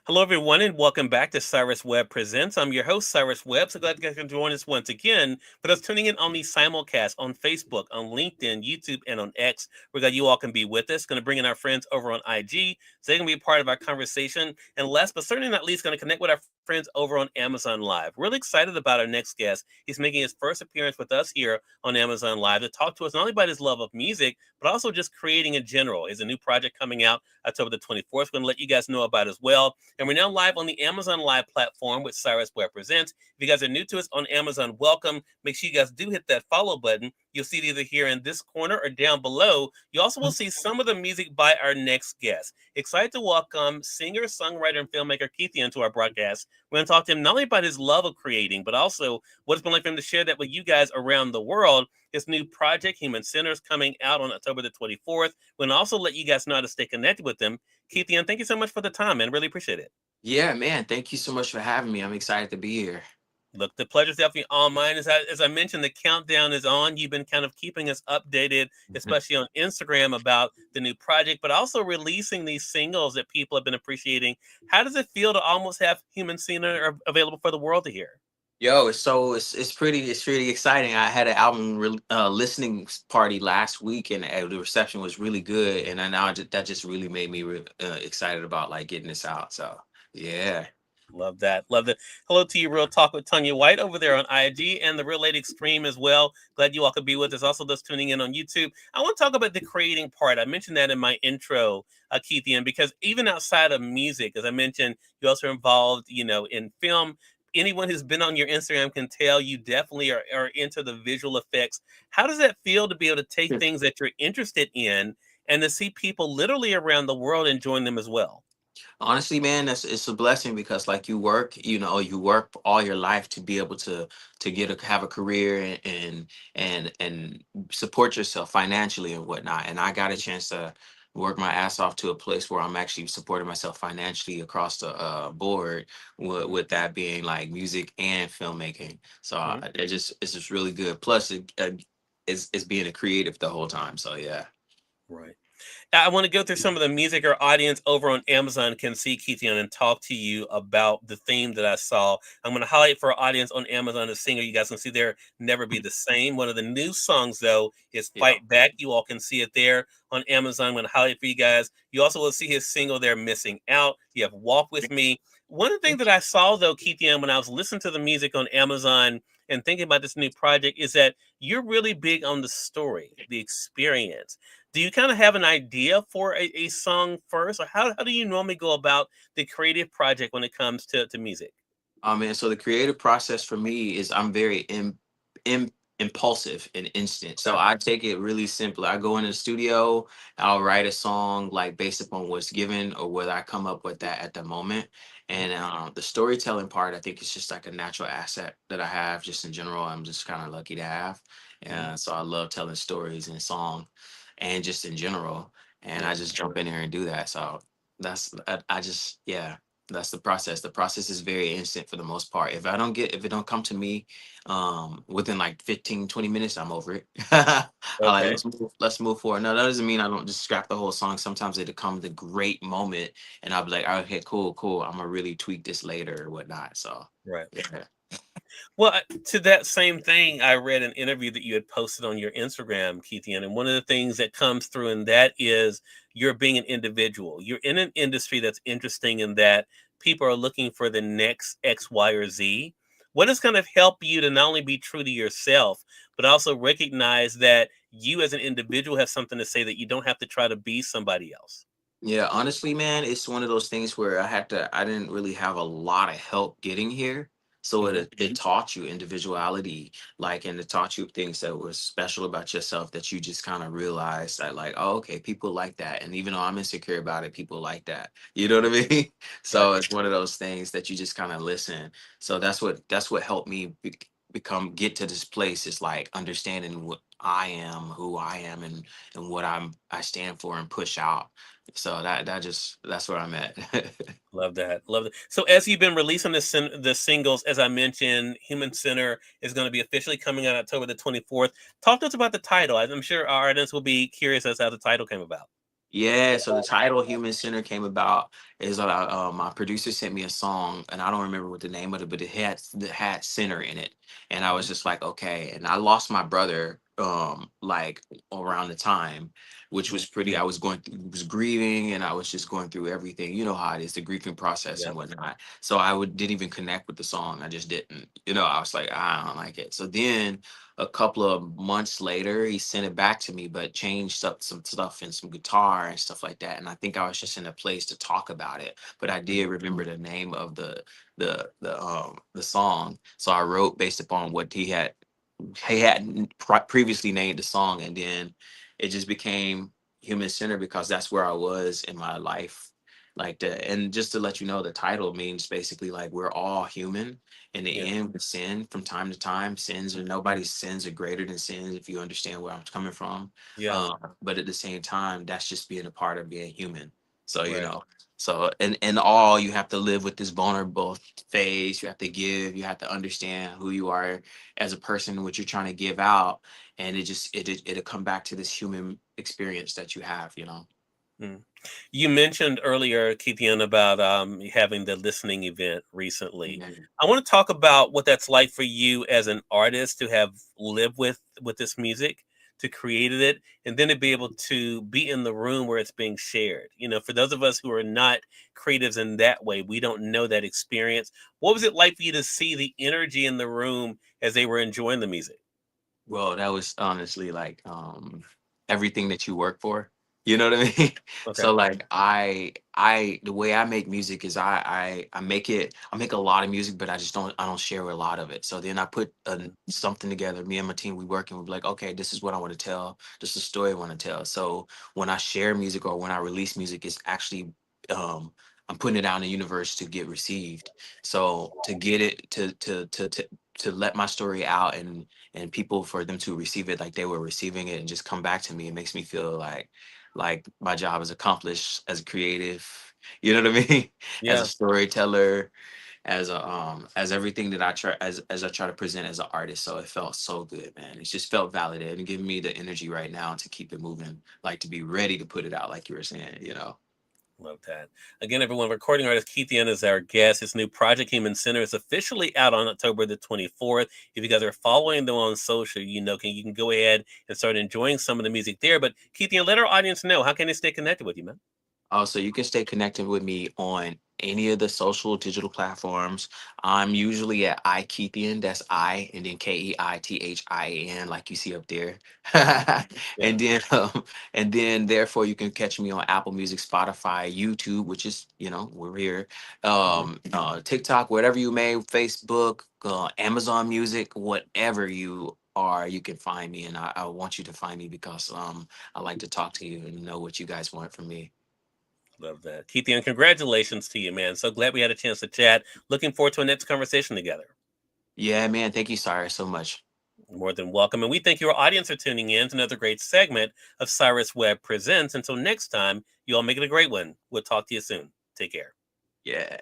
Hello, everyone, and welcome back to Cyrus Webb Presents. I'm your host, Cyrus Webb. So glad you guys can join us once again. For those tuning in on the simulcast on Facebook, on LinkedIn, YouTube, and on X, we're glad you all can be with us. Going to bring in our friends over on IG so they can be a part of our conversation. And last but certainly not least, going to connect with our friends over on Amazon Live. Really excited about our next guest. He's making his first appearance with us here on Amazon Live to talk to us not only about his love of music, but also just creating in general. Is a new project coming out October the 24th. Going to let you guys know about as well. And we're now live on the Amazon Live platform with Cyrus Webb Presents. If you guys are new to us on Amazon, welcome. Make sure you guys do hit that follow button. You'll see it either here in this corner or down below. You also will see some of the music by our next guest. Excited to welcome singer, songwriter, and filmmaker Keithian to our broadcast. We're going to talk to him not only about his love of creating, but also what it's been like for him to share that with you guys around the world. His new project, Human Centers, coming out on October the 24th. We're going to also let you guys know how to stay connected with him. Keithian, thank you so much for the time, man. Really appreciate it. Yeah, man. Thank you so much for having me. I'm excited to be here. Look, the pleasure's definitely all mine. As I mentioned, the countdown is on. You've been kind of keeping us updated, especially on Instagram, about the new project, but also releasing these singles that people have been appreciating. How does it feel to almost have Human Cena available for the world to hear? Yo, it's pretty exciting. I had an listening party last week, and the reception was really good. And I now that just really made me excited about like getting this out. So yeah, Love that. Love that. Hello to you, Real Talk with Tanya White over there on IG and the Real Lady Extreme as well. Glad you all could be with us. Also, those tuning in on YouTube. I want to talk about the creating part. I mentioned that in my intro, Keithian, because even outside of music, as I mentioned, you also involved, in film. Anyone who's been on your Instagram can tell you definitely are into the visual effects. How does that feel to be able to take things that you're interested in and to see people literally around the world enjoying them as well? honestly, man, it's a blessing because like you work all your life to be able to have a career and support yourself financially and whatnot. And I got a chance to work my ass off to a place where I'm actually supporting myself financially across the board, with that being like music and filmmaking. So it's just really good. Plus, it's being a creative the whole time. So yeah. Right. I want to go through some of the music our audience over on Amazon can see, Keithian, and talk to you about the theme that I saw. I'm going to highlight for our audience on Amazon the singer. You guys can see there, Never Be the Same. One of the new songs, though, is Yeah. Fight Back. You all can see it there on Amazon. I'm going to highlight for you guys. You also will see his single there, Missing Out. You have Walk With Me. One of the things that I saw, though, Keithian, when I was listening to the music on Amazon and thinking about this new project, is that you're really big on the story, the experience. Do you kind of have an idea for a song first, or how do you normally go about the creative project when it comes to music? And so the creative process for me is I'm very impulsive and instant. So Okay. I take it really simple. I go in the studio, I'll write a song like based upon what's given or what I come up with that at the moment. Mhm. And the storytelling part, I think it's just like a natural asset that I have just in general. I'm just kind of lucky to have. Mhm. And so I love telling stories in song and just in general. And I Yeah. just jump in there and do that. So I just, yeah, that's the process. The process is very instant for the most part. If it don't come to me within like 15-20 minutes, I'm over it. I like Okay. let's move forward. Now that doesn't mean I don't just scrap the whole song. Sometimes it comes a great moment and I'll be like, okay, cool, cool. I'm gonna really tweak this later or whatnot. So Right. yeah. Well, to that same thing, I read an interview that you had posted on your Instagram, Keithian, and one of the things that comes through in that is you're being an individual. You're in an industry that's interesting in that people are looking for the next X, Y, or Z. What is going to help you to not only be true to yourself, but also recognize that you as an individual have something to say that you don't have to try to be somebody else? Yeah, honestly, man, it's one of those things where I didn't really have a lot of help getting here. So Hmm. it taught you individuality, like, and it taught you things that were special about yourself that you just kind of realized that, like, oh, okay, people like that. And even though I'm insecure about it, people like that. You know what I mean? Right. So it's one of those things that you just kind of listen. So that's what helped me become get to this place is like understanding what I am, who I am, and what I stand for and push out. So that's where I'm at. Love that. Love it. So as you've been releasing the singles, as I mentioned, Human Center is going to be officially coming out October the 24th. Talk to us about the title. I'm sure our audience will be curious as to how the title came about. Yeah, so the title Human Center came about is my producer sent me a song and I don't remember what the name of it, but it had center in it. And I was Mhm. just like, okay. And I lost my brother like around the time, which Mhm. was pretty I was going through was grieving and I was just going through everything. You know how it is, the grieving process and Yep. whatnot. So didn't even connect with the song. I just didn't. I was like, I don't like it. So then a couple of months later, he sent it back to me, but changed up some stuff and some guitar and stuff like that. And I think I was just in a place to talk about it. But I did Mhm. remember the name of the song, so I wrote based upon what he had previously named the song, and then it just became Human Center because that's where I was in my life. Like that, and just to let you know, the title means basically like we're all human in the Yeah. end with sin from time to time. Sins or nobody's sins are greater than sins, if you understand where I'm coming from. Yeah. But at the same time, that's just being a part of being human. So Right. in all, you have to live with this vulnerable phase. You have to give. You have to understand who you are as a person, what you're trying to give out, and it'll come back to this human experience that you have. Mm. You mentioned earlier, Keithian, about having the listening event recently. Mhm. I want to talk about what that's like for you as an artist to have lived with this music, to created it, and then to be able to be in the room where it's being shared. For those of us who are not creatives in that way, we don't know that experience. What was it like for you to see the energy in the room as they were enjoying the music? Well, that was honestly like everything that you work for. You know what I mean? Okay. So like the way I make music is I make a lot of music, but I don't share a lot of it. So then I put something together. Me and my team, we work and we're like, okay, this is what I want to tell. This is the story I want to tell. So when I share music or when I release music, it's actually um I'm putting it out in the universe to get received. So to get it to let my story out and people for them to receive it like they were receiving it and just come back to me, it makes me feel like my job is accomplished as a creative. You know what I mean? As a Yeah. storyteller, as everything that I try as I try to present as an artist. So it felt so good, man. It just felt validated and giving me the energy right now to keep it moving, like to be ready to put it out, like you were saying. Love that. Again, everyone, recording artist Keithian is our guest. His new project, Human Center, is officially out on October the 24th. If you guys are following them on social, you can go ahead and start enjoying some of the music there. But Keithian, let our audience know, how can they stay connected with you, man? Also, you can stay connected with me on any of the social digital platforms. I'm usually at iKeithian, that's I, and then Keithian, like you see up there. Yeah. and then, and then, therefore, you can catch me on Apple Music, Spotify, YouTube, which is, we're here. Mhm. TikTok, whatever you may, Facebook, Amazon Music, whatever you are, you can find me, and I want you to find me because I like to talk to you and know what you guys want from me. Love that. Keithian, congratulations to you, man. So glad we had a chance to chat. Looking forward to a next conversation together. Yeah, man. Thank you, Cyrus, so much. More than welcome. And we thank your audience for tuning in to another great segment of Cyrus Webb Presents. Until next time, you all make it a great one. We'll talk to you soon. Take care. Yeah.